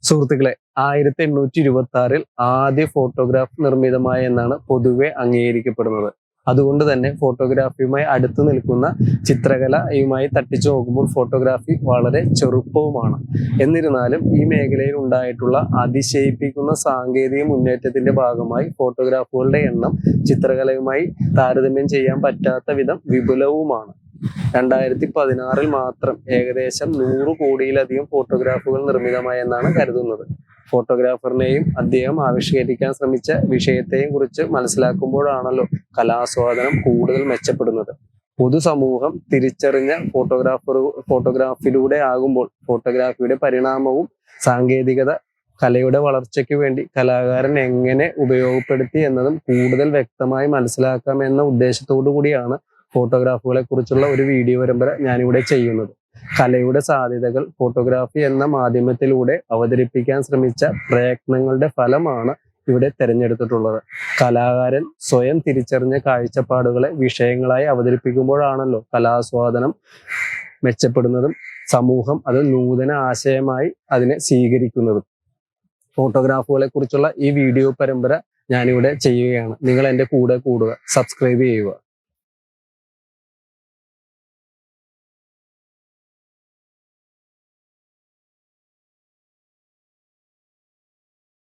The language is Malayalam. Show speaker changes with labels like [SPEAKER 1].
[SPEAKER 1] സുഹൃത്തുക്കളെ, 1826 ആദ്യ ഫോട്ടോഗ്രാഫ് നിർമ്മിതമായ എന്നാണ് പൊതുവെ അംഗീകരിക്കപ്പെടുന്നത്. അതുകൊണ്ട് തന്നെ ഫോട്ടോഗ്രാഫിയുമായി അടുത്തു നിൽക്കുന്ന ചിത്രകലയുമായി തട്ടിച്ചു നോക്കുമ്പോൾ ഫോട്ടോഗ്രാഫി വളരെ ചെറുപ്പവുമാണ്. എന്നിരുന്നാലും ഈ മേഖലയിൽ ഉണ്ടായിട്ടുള്ള അതിശയിപ്പിക്കുന്ന സാങ്കേതിക മുന്നേറ്റത്തിന്റെ ഭാഗമായി ഫോട്ടോഗ്രാഫുകളുടെ എണ്ണം ചിത്രകലയുമായി താരതമ്യം ചെയ്യാൻ പറ്റാത്ത വിധം വിപുലവുമാണ്. 2016 മാത്രം ഏകദേശം 100 കോടിയിലധികം ഫോട്ടോഗ്രാഫുകൾ നിർമ്മിതമായി എന്നാണ് കരുതുന്നത്. ഫോട്ടോഗ്രാഫറിനെയും അദ്ദേഹം ആവിഷ്കരിക്കാൻ ശ്രമിച്ച വിഷയത്തെയും കുറിച്ച് മനസ്സിലാക്കുമ്പോഴാണല്ലോ കലാസ്വാദനം കൂടുതൽ മെച്ചപ്പെടുന്നത്. പൊതുസമൂഹം തിരിച്ചറിഞ്ഞ ഫോട്ടോഗ്രാഫിലൂടെ ആകുമ്പോൾ ഫോട്ടോഗ്രാഫിയുടെ പരിണാമവും സാങ്കേതികത കലയുടെ വളർച്ചയ്ക്ക് വേണ്ടി കലാകാരൻ എങ്ങനെ ഉപയോഗപ്പെടുത്തി എന്നതും കൂടുതൽ വ്യക്തമായി മനസ്സിലാക്കാമെന്ന ഉദ്ദേശത്തോടു കൂടിയാണ് ഫോട്ടോഗ്രാഫുകളെ കുറിച്ചുള്ള ഒരു വീഡിയോ പരമ്പര ഞാനിവിടെ ചെയ്യുന്നത്. കലയുടെ സാധ്യതകൾ ഫോട്ടോഗ്രാഫി എന്ന മാധ്യമത്തിലൂടെ അവതരിപ്പിക്കാൻ ശ്രമിച്ച പ്രയത്നങ്ങളുടെ ഫലമാണ് ഇവിടെ തിരഞ്ഞെടുത്തിട്ടുള്ളത്. കലാകാരൻ സ്വയം തിരിച്ചറിഞ്ഞ കാഴ്ചപ്പാടുകളെ വിഷയങ്ങളായി അവതരിപ്പിക്കുമ്പോഴാണല്ലോ കലാസ്വാദനം മെച്ചപ്പെടുന്നതും സമൂഹം അത് നൂതന ആശയമായി അതിനെ സ്വീകരിക്കുന്നതും. ഫോട്ടോഗ്രാഫുകളെ കുറിച്ചുള്ള ഈ വീഡിയോ പരമ്പര ഞാനിവിടെ ചെയ്യുകയാണ്. നിങ്ങൾ എൻ്റെ കൂടെ കൂടുക, സബ്സ്ക്രൈബ് ചെയ്യുക.